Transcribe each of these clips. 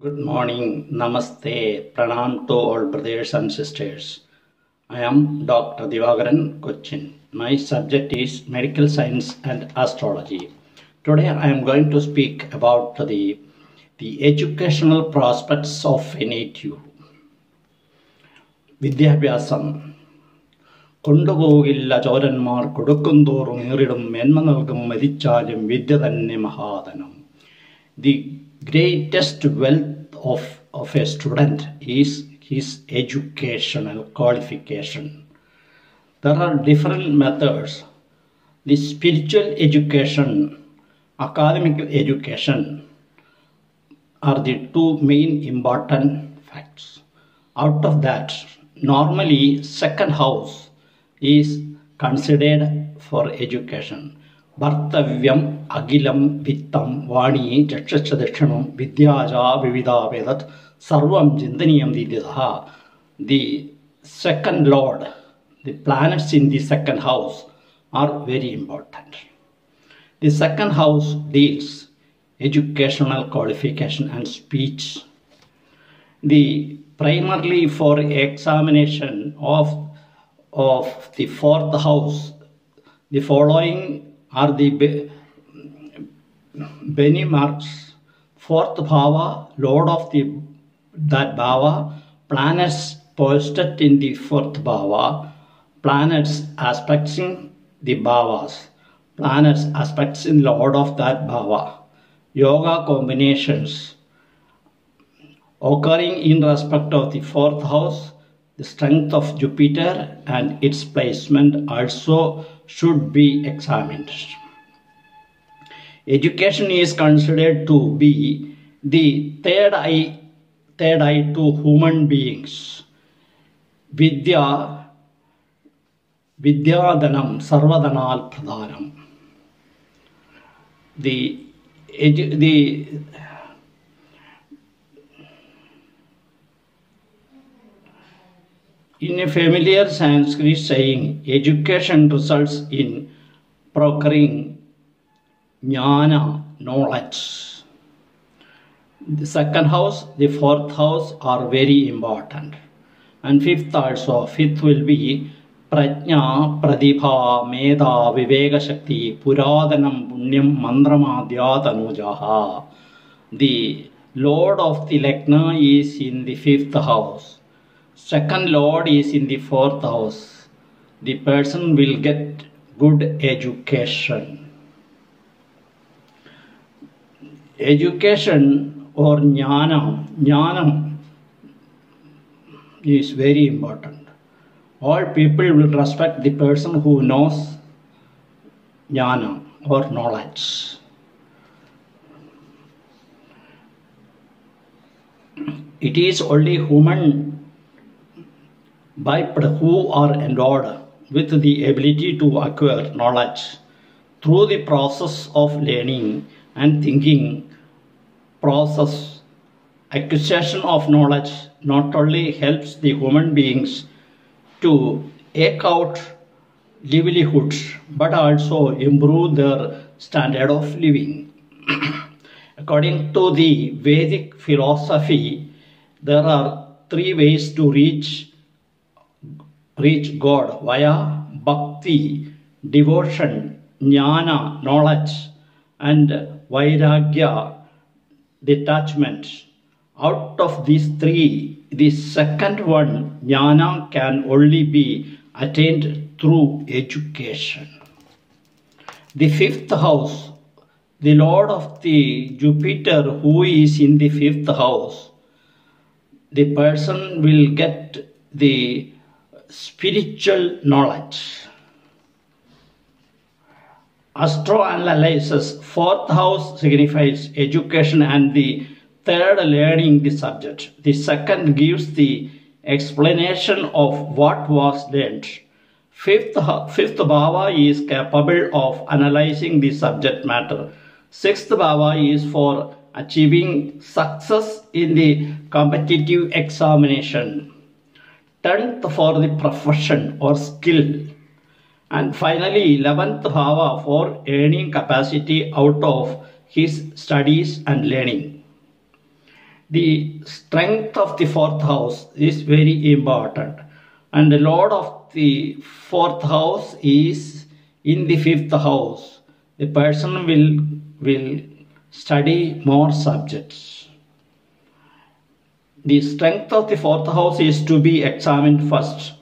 Good morning, Namaste, Pranam to all brothers and sisters. I am Dr. Divagaran Cochin. My subject is medical science and astrology. Today I am going to speak about the educational prospects of a native. വിദ്യാഭ്യാസം കൊണ്ടുപോകില്ല ചോരന്മാർ കൊടുക്കുന്തോറും ഏറിടും മേന്മ നൽകും മരിച്ചാലും വിദ്യ തന്നെ മഹാധനം. The greatest wealth of a student is his educational qualification. There are different methods. The spiritual education, academic education are the two main important facts. Out of that, normally second house is considered for education. Bhartavyam agilam vittam vani chakshacha dakshanam vidyaja vividavedat sarvam chintaniyam didyaha. The second lord, the planets in the second house are very important. The second house deals educational qualification and speech. The primarily for examination of the fourth house, the following are the benchmarks. Fourth bhava, lord of that bhava, planets posted in the fourth bhava, planets aspecting the bhavas, planets aspecting lord of that bhava, yoga combinations occurring in respect of the fourth house, the strength of Jupiter and its placement also should be examined. Education is considered to be the third eye to human beings. Vidyadanam sarvadanal pradhanam. In a familiar Sanskrit saying, education results in procuring jnana, knowledge. The second house, the fourth house are very important. And fifth also, fifth will be prajna, pradibha, medha, viveka shakti, puradhanam, punyam, mandramadhyat anujaha. The lord of the lagna is in the fifth house. Second lord is in the fourth house. The person will get good education. Education or jnanam is very important. All people will respect the person who knows jnana or knowledge. It is only human biped who are endowed with the ability to acquire knowledge. Through the process of learning and thinking process, acquisition of knowledge not only helps the human beings to eke out livelihoods but also improve their standard of living. According to the Vedic philosophy, there are three ways to reach God: via bhakti, devotion, jnana, knowledge, and vairagya, detachment. Out of these three, the second one, jnana, can only be attained through education. The fifth house, the lord of the Jupiter who is in the fifth house, the person will get the spiritual knowledge. Astroanalysis, fourth house signifies education and the third learning the subject. The second gives the explanation of what was learned. Fifth bhava is capable of analyzing the subject matter. Sixth bhava is for achieving success in the competitive examination. 10th for the profession or skill, and finally 11th bhava for earning capacity out of his studies and learning. The strength of the fourth house is very important, and the lord of the fourth house is in the fifth house. The person will study more subjects. The strength of the fourth house is to be examined first.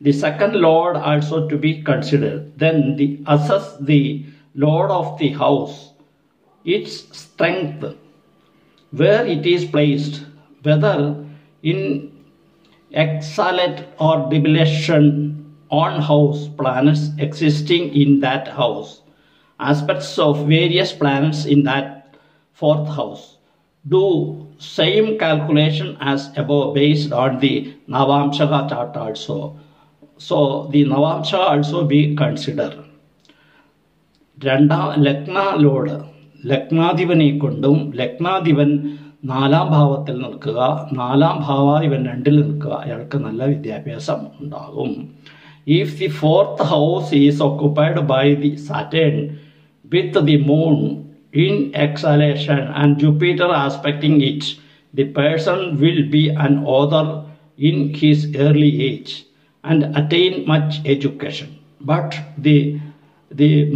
The second lord also to be considered. Then assess the lord of the house, its strength, where it is placed, whether in exaltate or debilation on house planets existing in that house, aspects of various planets in that fourth house. Do same calculation as above based on the Navamsha chart also. So the Navamsha also be considered. Lagna lord ലഗ്നാധിപനെ കൊണ്ടും ലഗ്നാധിപൻ 4-ാം ഭാവത്തിൽ നിൽക്കുക, 4-ാം ഭാവാധിപൻ 2-ൽ നിൽക്കുക, അയാൾക്ക് നല്ല വിദ്യാഭ്യാസം ഉണ്ടാകും. If the fourth house is occupied by the Saturn with the moon in exaltation and Jupiter aspecting it, the person will be an author in his early age and attain much education. But the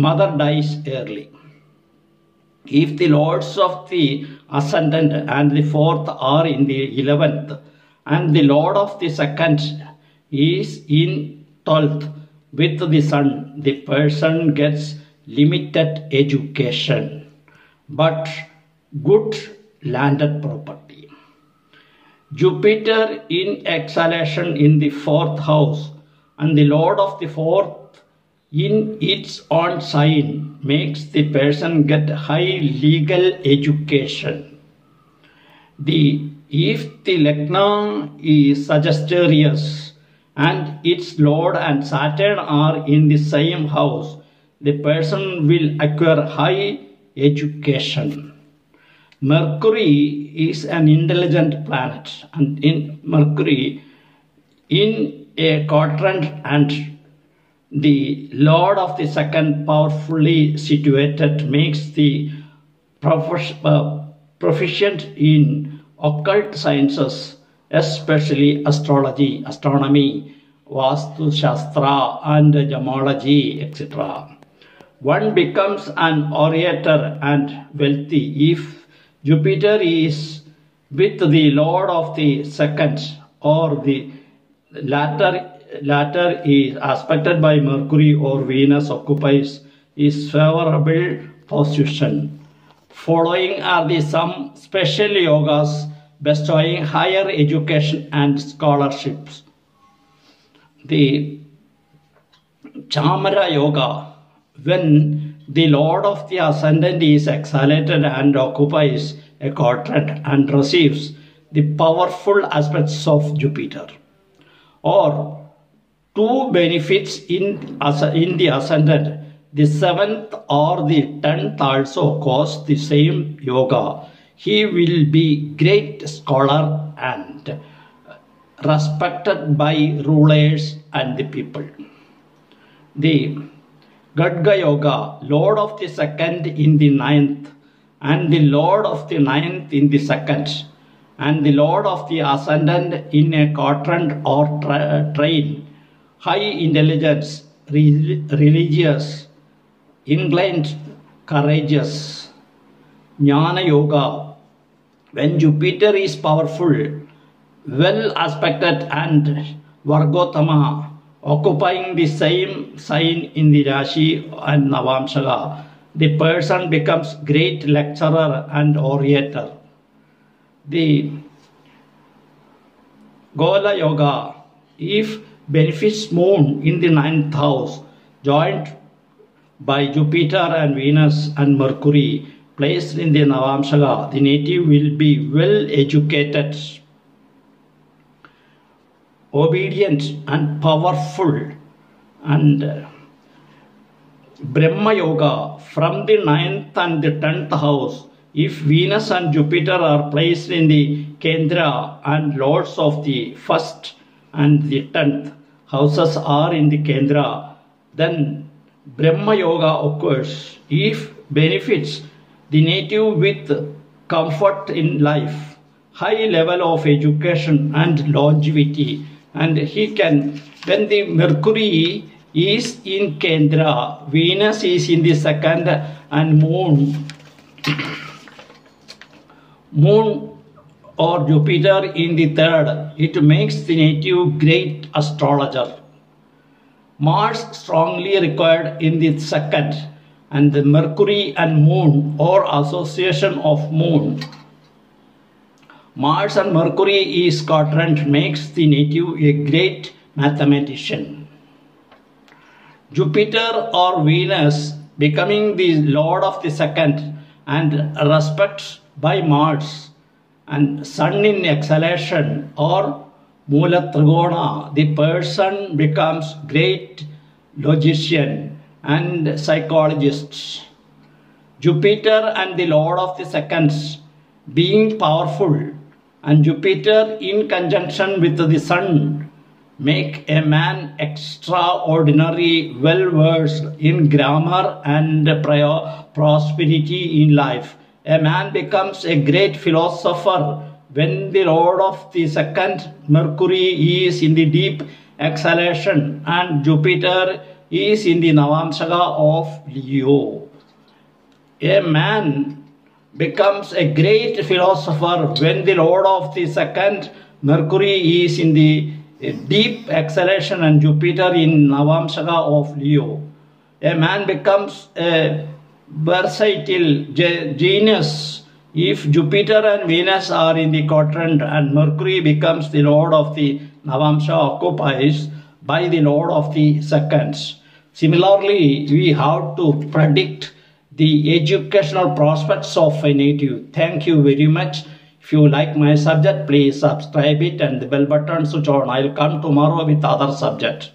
mother dies early. If the lords of the ascendant and the fourth are in the 11th, and the lord of the second is in 12th with the sun, the person gets limited education, but good landed property. Jupiter in exaltation in the fourth house and the lord of the fourth in its own sign makes the person get high legal education. If the Lagna is Sagittarius and its lord and Saturn are in the same house, the person will acquire high education. Mercury is an intelligent planet, and in Mercury in a quadrant and the lord of the second powerfully situated makes the proficient in occult sciences, especially astrology, astronomy, Vastu Shastra and gemology, etc. One becomes an orator and wealthy if Jupiter is with the lord of the second, or the latter is aspected by Mercury or Venus occupies is favorable position. Following are some special yogas bestowing higher education and scholarships. The Chamara Yoga, when the lord of the ascendant is exalted and occupies a quadrant and receives the powerful aspects of Jupiter, or two benefits in the ascendant, the 7th or the 10th also cause the same yoga. He will be great scholar and respected by rulers and the people. The Gadga Yoga, lord of the second in the 9th, and the lord of the 9th in the second, and the lord of the ascendant in a quadrant or train, high intelligence, religious, inclined, courageous. Jnana Yoga, when Jupiter is powerful, well aspected and Vargotama occupying the same sign in the Rashi and Navamsha, the person becomes great lecturer and orator. The Gola Yoga, if benefics moon in the 9th house joined by Jupiter and Venus and Mercury placed in the Navamsha, the native will be well educated, obedient and powerful. And Brahma Yoga, from the 9th and the 10th house, if Venus and Jupiter are placed in the Kendra and lords of the 1st and the 10th houses are in the Kendra, then Brahma Yoga occurs. If benefits the native with comfort in life, high level of education and longevity, and he can, when the Mercury is in Kendra, Venus is in the second, and Moon or Jupiter in the third, it makes the native great astrologer. Mars strongly required in the second, and the Mercury and Moon or association of Moon. Mars and Mercury is quadrant makes the native a great mathematician. Jupiter or Venus becoming the lord of the second and respect by Mars, and Sun in exhalation or Mula Trigona, the person becomes great logician and psychologist. Jupiter and the lord of the seconds being powerful, and Jupiter in conjunction with the Sun make a man extraordinary well versed in grammar and prosperity in life. A man becomes a great philosopher when the lord of the second Mercury is in the deep exhalation and Jupiter is in the Navamshaga of Leo. A man becomes a great philosopher when the lord of the second Mercury is in the deep exhalation and Jupiter in Navamshaga of Leo. A man becomes a versatile genius if Jupiter and Venus are in the quadrant and Mercury becomes the lord of the Navamsha occupies by the lord of the seconds. Similarly, we have to predict the educational prospects of a native. Thank you very much. If you like my subject, please subscribe it and the bell button switch on. I will come tomorrow with other subject.